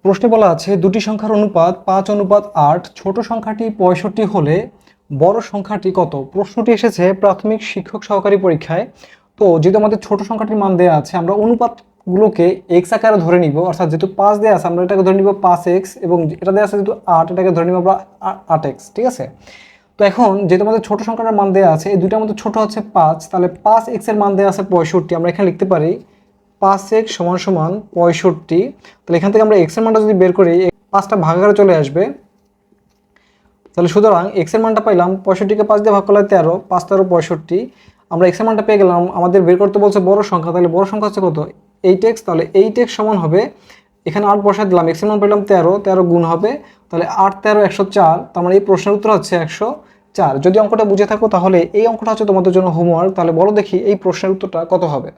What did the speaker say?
প্রশ্নে বলা আছে দুটি সংখ্যার অনুপাত 5:8, ছোট সংখ্যাটি 65 হলে বড় সংখ্যাটি কত। প্রশ্নটি এসেছে প্রাথমিক শিক্ষক সহকারী পরীক্ষায়। তো যেহেতু আমাদের ছোট সংখ্যাটির মান দেওয়া আছে, আমরা অনুপাতগুলোকে এক্স আকারে ধরে নিব। অর্থাৎ যেহেতু 5 দেওয়া আছে, আমরা এটাকে ধরে নিব 5x, এবং এটা দেওয়া আছে যেহেতু 8, এটাকে ধরে নিব আমরা 8x। ঠিক আছে। তো এখন যেহেতু আমাদের ছোট সংখ্যাটার মান দেওয়া আছে, এই দুইটার মধ্যে ছোট হচ্ছে 5, তাহলে 5x এর মান দেওয়া আছে 65। আমরা এখানে লিখতে পারি 5x = 65। তাহলে এখান থেকে আমরা x এর মানটা যদি বের করি, 5টা ভাগাকারে চলে আসবে। তাহলে সুতরাং x এর মানটা পাইলাম 65কে 5 দিয়ে ভাগ করলে 13, 5 13 65। আমরা x এর মানটা পেয়ে গেলাম। আমাদের বের করতে বলছে বড় সংখ্যা, তাহলে বড় সংখ্যা হচ্ছে কত, 8x। তাহলে 8x সমান হবে, এখানে 8 বসাই দিলাম, x এর মান পেলাম 13, 13 গুণ হবে, তাহলে 8 13 104। তার মানে এই প্রশ্নের উত্তর হচ্ছে 104। যদি অঙ্কটা বুঝে থাকো তাহলে এই অঙ্কটা হচ্ছে তোমাদের জন্য হোমওয়ার্ক। তাহলে বলো দেখি এই প্রশ্নের উত্তরটা কত হবে।